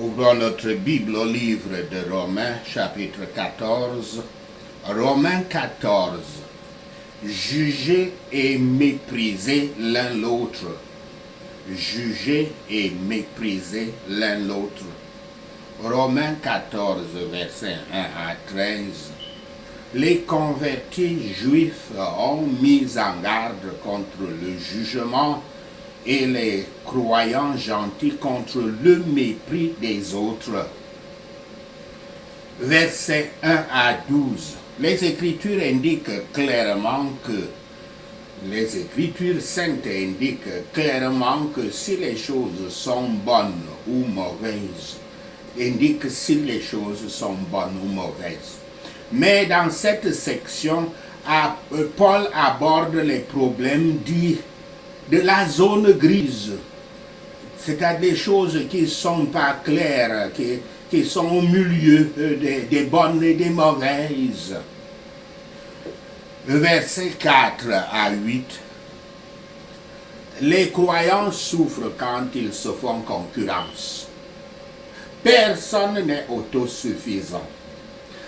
Ouvrons notre Bible au livre de Romains, chapitre 14. Romains 14. Jugez et méprisez l'un l'autre. Jugez et méprisez l'un l'autre. Romains 14, versets 1 à 13. Les convertis juifs ont mis en garde contre le jugement et les croyants gentils contre le mépris des autres. Versets 1 à 12. Les Écritures indiquent clairement que les Écritures saintes indiquent clairement que si les choses sont bonnes ou mauvaises, indiquent si les choses sont bonnes ou mauvaises. Mais dans cette section, Paul aborde les problèmes dits de la zone grise, c'est-à-dire des choses qui ne sont pas claires, qui sont au milieu des bonnes et des mauvaises. Versets 4 à 8. Les croyants souffrent quand ils se font concurrence. Personne n'est autosuffisant.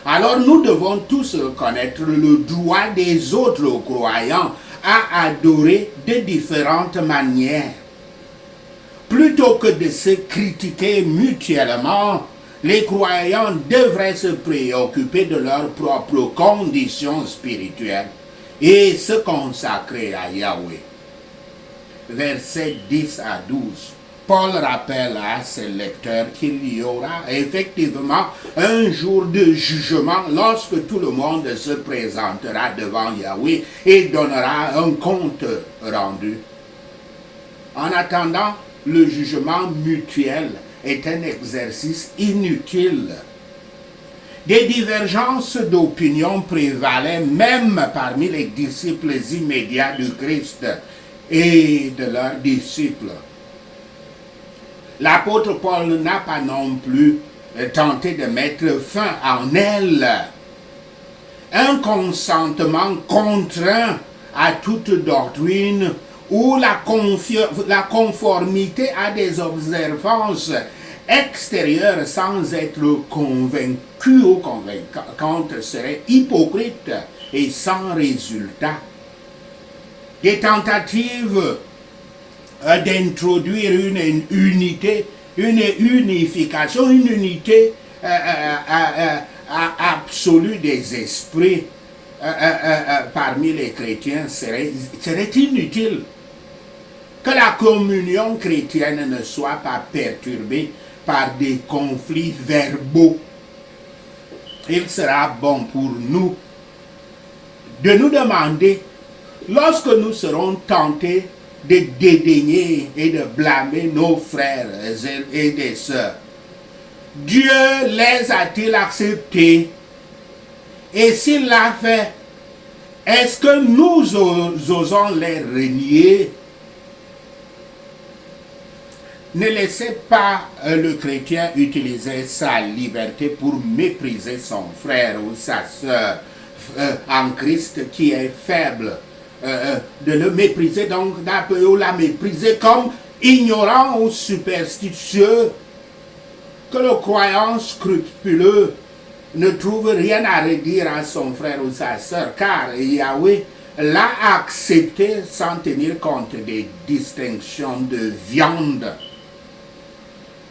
Alors nous devons tous reconnaître le droit des autres croyants à adorer de différentes manières. Plutôt que de se critiquer mutuellement, les croyants devraient se préoccuper de leurs propres conditions spirituelles et se consacrer à Yahweh. Versets 10 à 12. Paul rappelle à ses lecteurs qu'il y aura effectivement un jour de jugement lorsque tout le monde se présentera devant Yahweh et donnera un compte rendu. En attendant, le jugement mutuel est un exercice inutile. Des divergences d'opinion prévalaient même parmi les disciples immédiats du Christ et de leurs disciples. L'apôtre Paul n'a pas non plus tenté de mettre fin en elle. Un consentement contraint à toute doctrine ou la conformité à des observances extérieures sans être convaincu ou convaincante serait hypocrite et sans résultat. Des tentatives d'introduire une unité, une unification, une unité absolue des esprits parmi les chrétiens serait inutile. Que la communion chrétienne ne soit pas perturbée par des conflits verbaux. Il sera bon pour nous de nous demander, lorsque nous serons tentés de dédaigner et de blâmer nos frères et des sœurs, Dieu les a-t-il acceptés? Et s'il l'a fait, est-ce que nous osons les renier? Ne laissez pas le chrétien utiliser sa liberté pour mépriser son frère ou sa sœur en Christ qui est faible. De le mépriser, donc ou la mépriser comme ignorant ou superstitieux. Que le croyant scrupuleux ne trouve rien à redire à son frère ou sa sœur, car Yahweh l'a accepté sans tenir compte des distinctions de viande.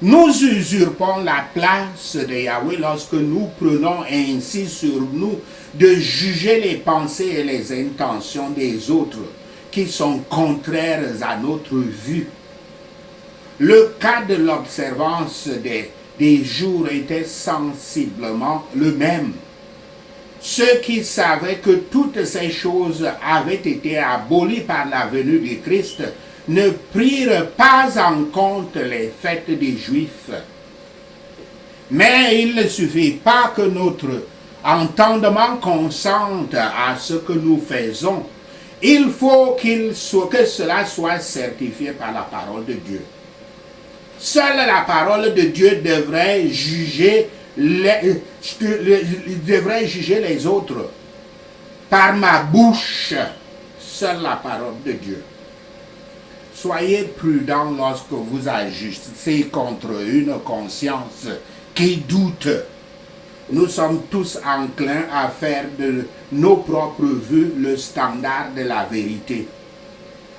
Nous usurpons la place de Yahweh lorsque nous prenons ainsi sur nous de juger les pensées et les intentions des autres qui sont contraires à notre vue. Le cas de l'observance des jours était sensiblement le même. Ceux qui savaient que toutes ces choses avaient été abolies par la venue du Christ ne prirent pas en compte les fêtes des Juifs. Mais il ne suffit pas que notre entendement consente à ce que nous faisons. Il faut que cela soit certifié par la parole de Dieu. Seule la parole de Dieu devrait juger les autres. Par ma bouche, seule la parole de Dieu. soyez prudents lorsque vous agissez contre une conscience qui doute. Nous sommes tous enclins à faire de nos propres vues le standard de la vérité,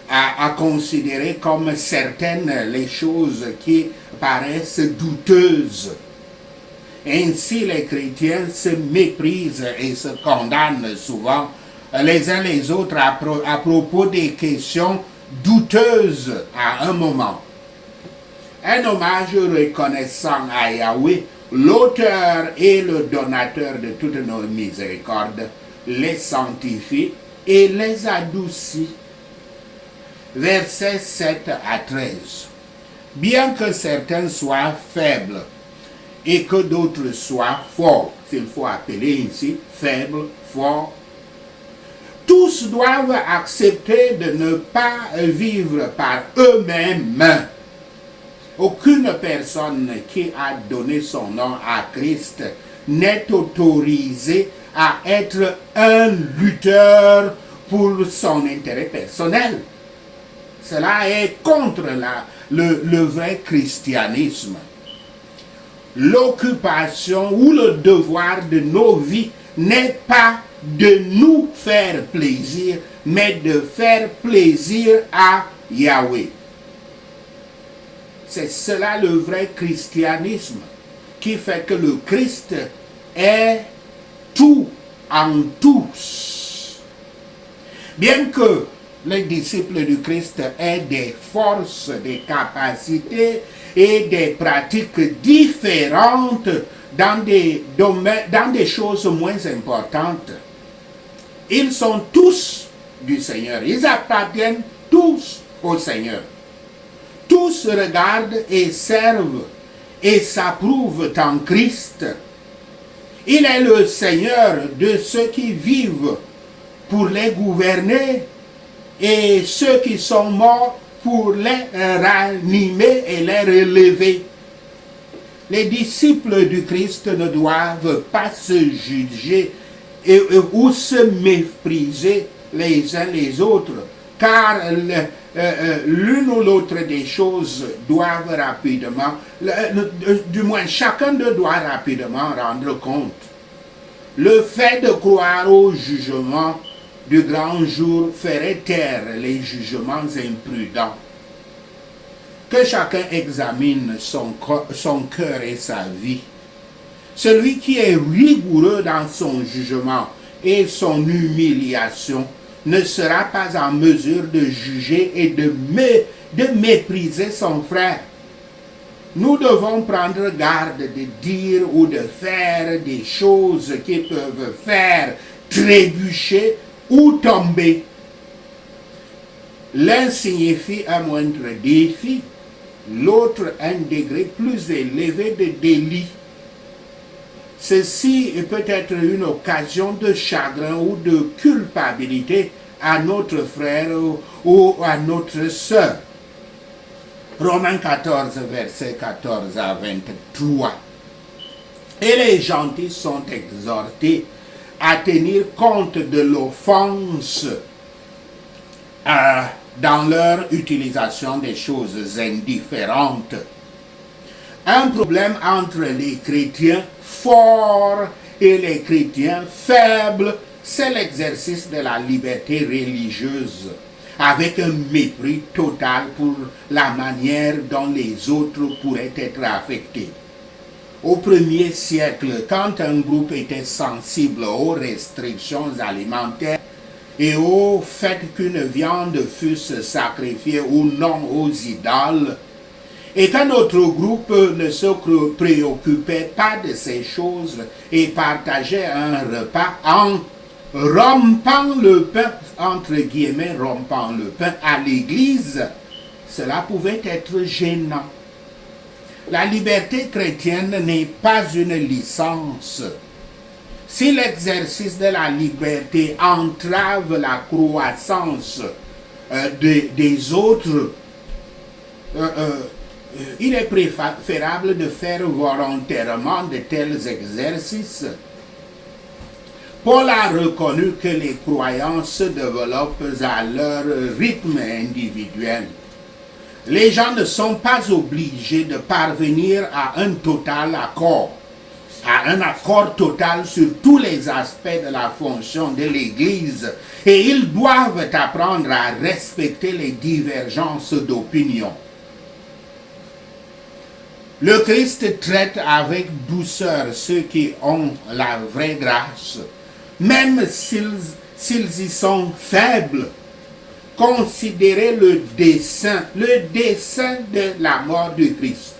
à considérer comme certaines les choses qui paraissent douteuses. Ainsi, les chrétiens se méprisent et se condamnent souvent les uns les autres à propos des questions douteuses à un moment. Un hommage reconnaissant à Yahweh, l'auteur et le donateur de toutes nos miséricordes, les sanctifie et les adoucit. Versets 7 à 13. Bien que certains soient faibles et que d'autres soient forts, s'il faut appeler ainsi, faibles, forts, tous doivent accepter de ne pas vivre par eux-mêmes. Aucune personne qui a donné son nom à Christ n'est autorisée à être un lutteur pour son intérêt personnel. Cela est contre le vrai christianisme. L'occupation ou le devoir de nos vies n'est pas de nous faire plaisir, mais de faire plaisir à Yahweh. C'est cela le vrai christianisme, qui fait que le Christ est tout en tous. Bien que les disciples du Christ aient des forces, des capacités et des pratiques différentes dans des domaines, dans des choses moins importantes, ils sont tous du Seigneur. Ils appartiennent tous au Seigneur. Tous se regardent et servent et s'approuvent en Christ. Il est le Seigneur de ceux qui vivent pour les gouverner et ceux qui sont morts pour les ranimer et les relever. Les disciples du Christ ne doivent pas se juger ou se mépriser les uns les autres, car l'une ou l'autre des choses doivent rapidement, du moins chacun d'eux doit rapidement rendre compte. Le fait de croire au jugement du grand jour ferait taire les jugements imprudents. Que chacun examine son cœur et sa vie. Celui qui est rigoureux dans son jugement et son humiliation ne sera pas en mesure de juger et de mépriser son frère. Nous devons prendre garde de dire ou de faire des choses qui peuvent faire trébucher ou tomber. L'un signifie un moindre défi, l'autre un degré plus élevé de délit. Ceci peut être une occasion de chagrin ou de culpabilité à notre frère ou à notre sœur. Romains 14, versets 14 à 23. Et les gentils sont exhortés à tenir compte de l'offense dans leur utilisation des choses indifférentes. Un problème entre les chrétiens forts et les chrétiens faibles, c'est l'exercice de la liberté religieuse, avec un mépris total pour la manière dont les autres pourraient être affectés. Au 1er siècle, quand un groupe était sensible aux restrictions alimentaires et au fait qu'une viande fût sacrifiée ou non aux idoles, et qu'un autre groupe ne se préoccupait pas de ces choses et partageait un repas en rompant le pain, entre guillemets, rompant le pain à l'église, cela pouvait être gênant. La liberté chrétienne n'est pas une licence. Si l'exercice de la liberté entrave la croissance des autres, il est préférable de faire volontairement de tels exercices. Paul a reconnu que les croyants se développent à leur rythme individuel. Les gens ne sont pas obligés de parvenir à un total accord, à un accord total sur tous les aspects de la fonction de l'Église, et ils doivent apprendre à respecter les divergences d'opinion. Le Christ traite avec douceur ceux qui ont la vraie grâce, même s'ils y sont faibles. Considérez le dessein de la mort du Christ.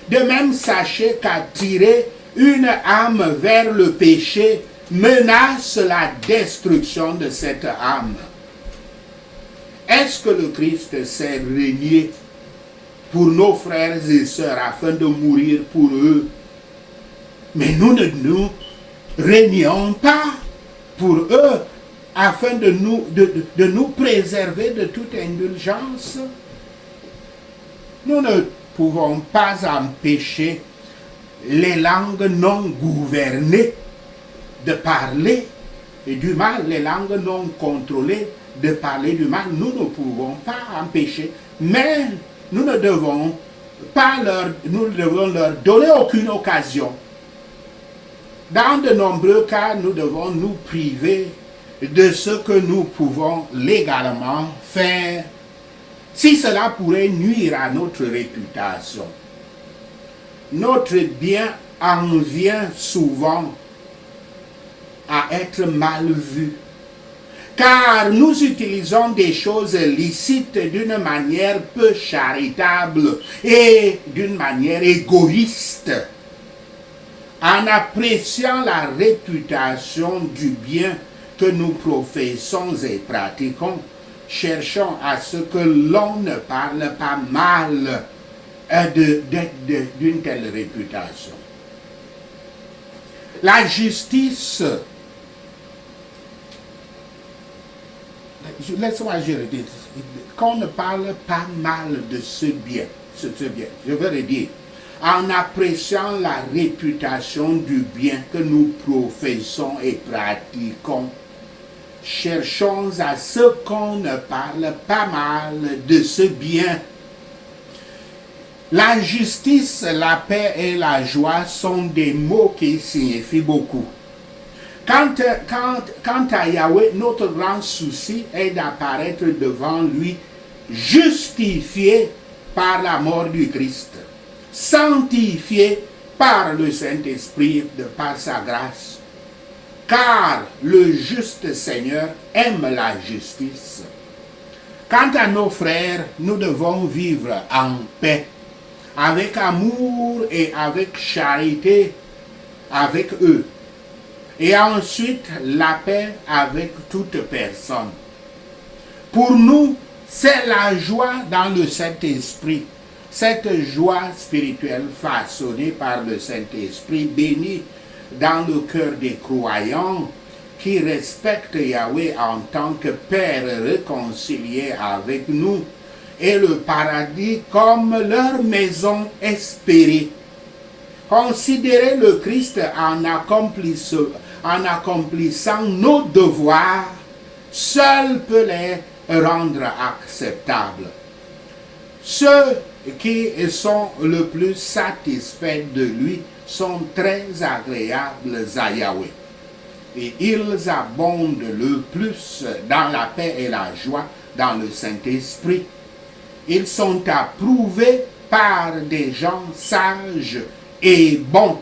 De même, sachez qu'attirer une âme vers le péché menace la destruction de cette âme. Est-ce que le Christ s'est régné pour nos frères et sœurs afin de mourir pour eux? Mais nous ne nous régnons pas pour eux afin de nous préserver de toute indulgence. Nous ne pouvons pas empêcher les langues non gouvernées de parler du mal, les langues non contrôlées de parler du mal. Nous ne pouvons pas empêcher, mais nous ne devons leur donner aucune occasion. Dans de nombreux cas, nous devons nous priver de ce que nous pouvons légalement faire, si cela pourrait nuire à notre réputation. Notre bien en vient souvent à être mal vu, car nous utilisons des choses licites d'une manière peu charitable et d'une manière égoïste. En appréciant la réputation du bien que nous professons et pratiquons, cherchons à ce que l'on ne parle pas mal d'une telle réputation. La justice, laisse-moi je redire, qu'on ne parle pas mal de ce bien, je veux le dire, en appréciant la réputation du bien que nous professons et pratiquons, cherchons à ce qu'on ne parle pas mal de ce bien. La justice, la paix et la joie sont des mots qui signifient beaucoup. Quant à Yahweh, notre grand souci est d'apparaître devant lui justifié par la mort du Christ, sanctifié par le Saint-Esprit par sa grâce. Car le juste Seigneur aime la justice. Quant à nos frères, nous devons vivre en paix, avec amour et avec charité avec eux. Et ensuite, la paix avec toute personne. Pour nous, c'est la joie dans le Saint-Esprit. Cette joie spirituelle façonnée par le Saint-Esprit, bénie dans le cœur des croyants qui respectent Yahweh en tant que Père réconcilié avec nous, et le paradis comme leur maison espérée. Considérer le Christ en accomplissant nos devoirs, seul peut les rendre acceptables. Ceux qui sont le plus satisfaits de lui sont très agréables à Yahweh. Et ils abondent le plus dans la paix et la joie dans le Saint-Esprit. Ils sont approuvés par des gens sages et bons.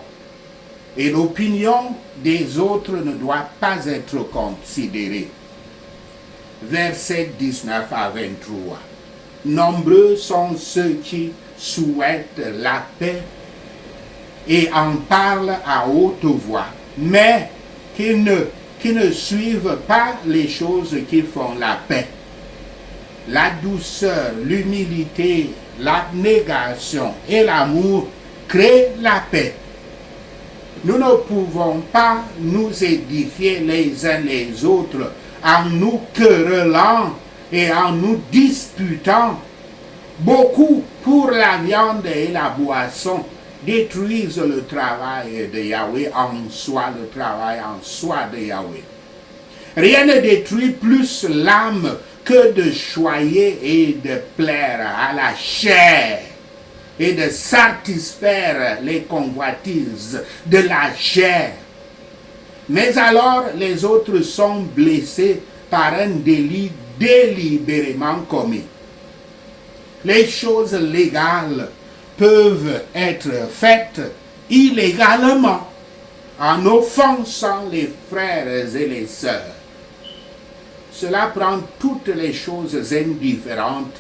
Et l'opinion des autres ne doit pas être considérée. Versets 19 à 23. Nombreux sont ceux qui souhaitent la paix et en parlent à haute voix, mais qui ne suivent pas les choses qui font la paix. La douceur, l'humilité, l'abnégation et l'amour créent la paix. Nous ne pouvons pas nous édifier les uns les autres en nous querellant et en nous disputant. Beaucoup, pour la viande et la boisson, détruisent le travail de Yahweh en soi, le travail en soi de Yahweh. Rien ne détruit plus l'âme que de choyer et de plaire à la chair et de satisfaire les convoitises de la chair. Mais alors les autres sont blessés par un délit délibérément commis. Les choses légales peuvent être faites illégalement en offensant les frères et les sœurs. Cela prend toutes les choses indifférentes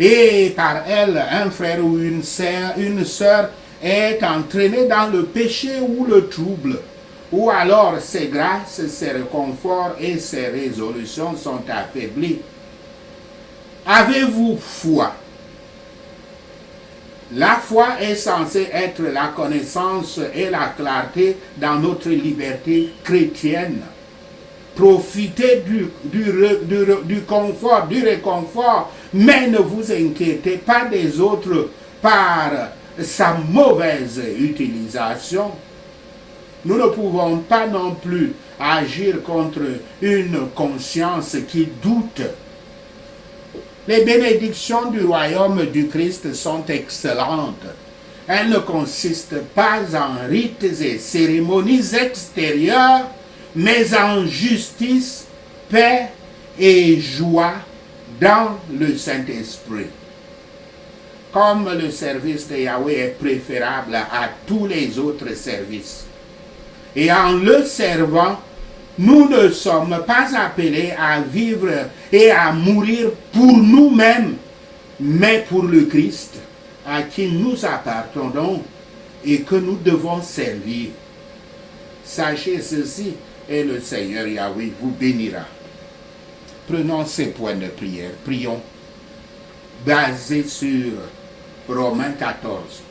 et par elles, un frère ou une sœur est entraîné dans le péché ou le trouble, ou alors ses grâces, ses réconforts et ses résolutions sont affaiblies. Avez-vous foi? La foi est censée être la connaissance et la clarté dans notre liberté chrétienne. Profitez du confort, du réconfort, mais ne vous inquiétez pas des autres par sa mauvaise utilisation. Nous ne pouvons pas non plus agir contre une conscience qui doute. Les bénédictions du royaume du Christ sont excellentes. Elles ne consistent pas en rites et cérémonies extérieures, mais en justice, paix et joie dans le Saint-Esprit. Comme le service de Yahweh est préférable à tous les autres services, et en le servant, nous ne sommes pas appelés à vivre et à mourir pour nous-mêmes, mais pour le Christ, à qui nous appartenons et que nous devons servir. Sachez ceci, et le Seigneur Yahweh vous bénira. Prenons ces points de prière. Prions, basés sur Romains 14.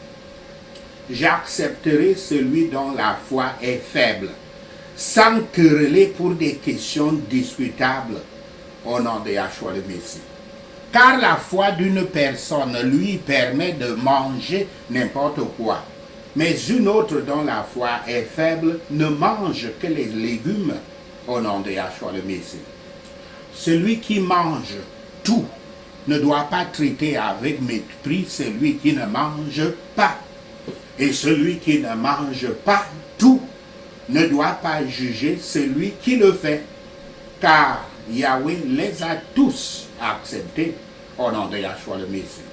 J'accepterai celui dont la foi est faible, sans quereller pour des questions discutables, au nom de Yahshua le Messie. Car la foi d'une personne lui permet de manger n'importe quoi, mais une autre dont la foi est faible ne mange que les légumes, au nom de Yahshua le Messie. Celui qui mange tout ne doit pas traiter avec mépris celui qui ne mange pas. Et celui qui ne mange pas tout ne doit pas juger celui qui le fait, car Yahweh les a tous acceptés au nom de Yahshua le Messie.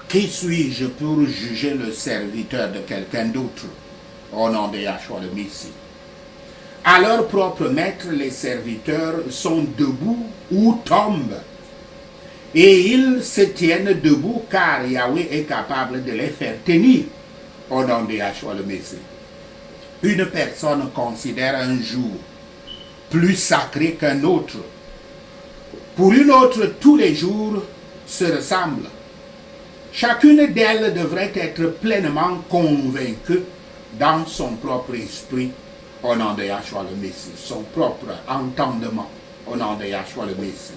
Qui suis-je pour juger le serviteur de quelqu'un d'autre au nom de Yahshua le Messie? À leur propre maître, les serviteurs sont debout ou tombent. Et ils se tiennent debout car Yahweh est capable de les faire tenir au nom de Yahshua le Messie. Une personne considère un jour plus sacré qu'un autre. Pour une autre, tous les jours se ressemblent. Chacune d'elles devrait être pleinement convaincue dans son propre esprit au nom de Yahshua le Messie, son propre entendement au nom de Yahshua le Messie.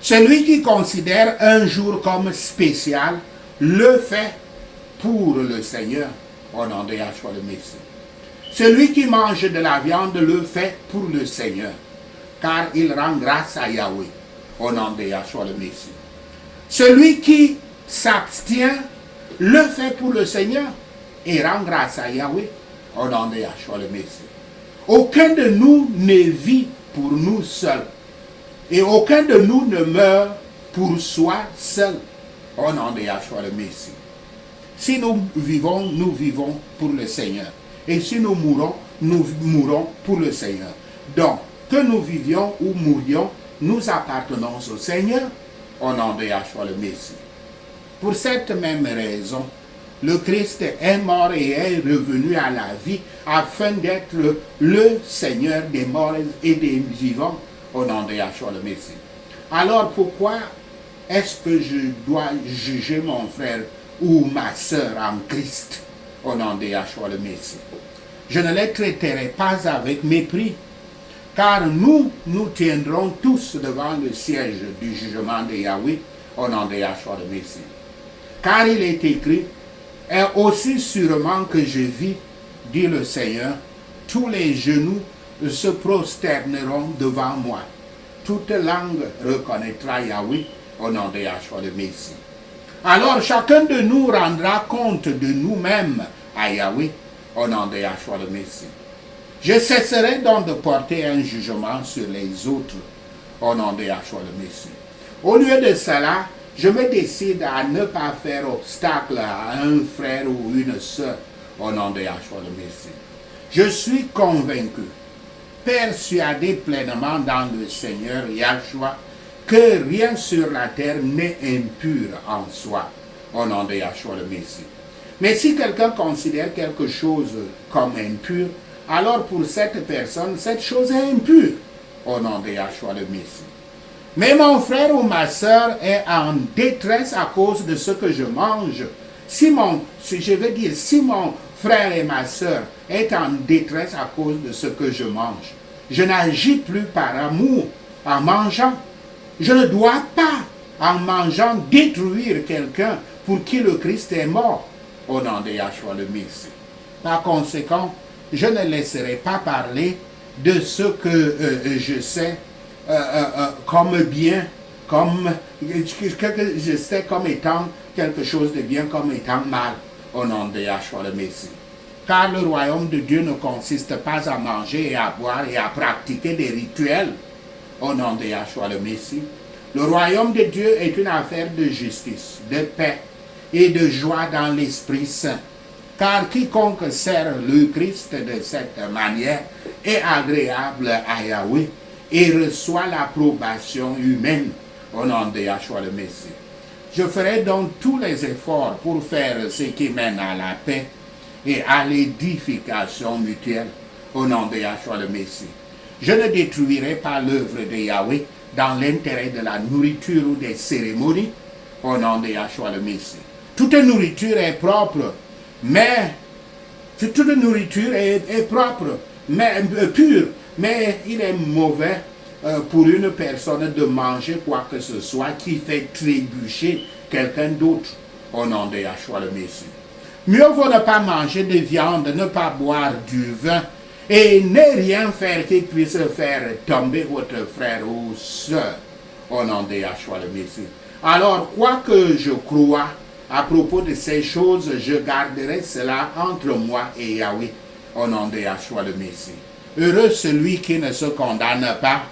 Celui qui considère un jour comme spécial le fait pour le Seigneur au nom de Yahshua le Messie. Celui qui mange de la viande le fait pour le Seigneur, car il rend grâce à Yahweh au nom de Yahshua le Messie. Celui qui s'abstient le fait pour le Seigneur et rend grâce à Yahweh au nom de Yahshua le Messie. Aucun de nous ne vit pour nous seuls et aucun de nous ne meurt pour soi seul au nom de Yahshua le Messie. Si nous vivons pour le Seigneur. Et si nous mourons pour le Seigneur. Donc, que nous vivions ou mourions, nous appartenons au Seigneur au nom de Yahshua le Messie. Pour cette même raison, le Christ est mort et est revenu à la vie afin d'être le Seigneur des morts et des vivants au nom de Yahshua le Messie. Alors pourquoi est-ce que je dois juger mon frère ou ma sœur en Christ au nom de Yahshua le Messie? Je ne les traiterai pas avec mépris, car nous tiendrons tous devant le siège du jugement de Yahweh au nom de Yahshua le Messie. Car il est écrit, et aussi sûrement que je vis, dit le Seigneur, tous les genoux se prosterneront devant moi, toute langue reconnaîtra Yahweh au nom de Yahshua le Messie. Alors chacun de nous rendra compte de nous-mêmes à Yahweh au nom de Yahshua le Messie. Je cesserai donc de porter un jugement sur les autres au nom de Yahshua le Messie. Au lieu de cela, je me décide à ne pas faire obstacle à un frère ou une sœur au nom de Yahshua le Messie. Je suis convaincu, persuadé pleinement dans le Seigneur Yahshua, que rien sur la terre n'est impur en soi, au nom de Yahshua le Messie. Mais si quelqu'un considère quelque chose comme impur, alors pour cette personne, cette chose est impure, au nom de Yahshua le Messie. Mais mon frère ou ma soeur est en détresse à cause de ce que je mange. Si mon frère et ma soeur est en détresse à cause de ce que je mange, je n'agis plus par amour en mangeant. Je ne dois pas, en mangeant, détruire quelqu'un pour qui le Christ est mort, au nom de Yahshua le Messie. Par conséquent, je ne laisserai pas parler de ce que je sais comme bien, que je sais comme étant quelque chose de bien, comme étant mal, au nom de Yahshua le Messie. Car le royaume de Dieu ne consiste pas à manger et à boire et à pratiquer des rituels, au nom de Yahshua le Messie. Le royaume de Dieu est une affaire de justice, de paix et de joie dans l'Esprit Saint. Car quiconque sert le Christ de cette manière est agréable à Yahweh et reçoit l'approbation humaine au nom de Yahshua le Messie. Je ferai donc tous les efforts pour faire ce qui mène à la paix et à l'édification mutuelle au nom de Yahshua le Messie. Je ne détruirai pas l'œuvre de Yahweh dans l'intérêt de la nourriture ou des cérémonies au nom de Yahshua le Messie. Toute nourriture est propre, mais toute nourriture est propre, mais pure, mais il est mauvais pour une personne de manger quoi que ce soit qui fait trébucher quelqu'un d'autre au nom de Yahshua le Messie. Mieux vaut ne pas manger de viande, ne pas boire du vin et ne rien faire qui puisse faire tomber votre frère ou soeur au nom de Yahshua le Messie. Alors, quoi que je crois à propos de ces choses, je garderai cela entre moi et Yahweh au nom de Yahshua le Messie. Heureux celui qui ne se condamne pas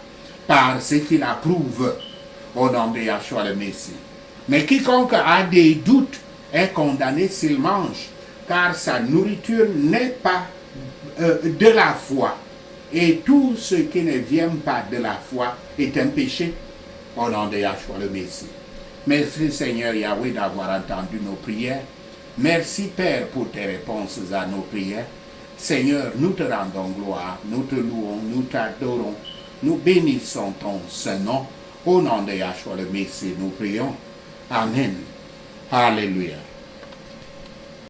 par ce qu'il approuve au nom de Yahshua le Messie. Mais quiconque a des doutes est condamné s'il mange, car sa nourriture n'est pas de la foi. Et tout ce qui ne vient pas de la foi est un péché au nom de Yahshua le Messie. Merci Seigneur Yahweh d'avoir entendu nos prières. Merci Père pour tes réponses à nos prières. Seigneur, nous te rendons gloire, nous te louons, nous t'adorons, nous bénissons ton Saint-Nom. Au nom de Yahshua le Messie, nous prions. Amen. Alléluia.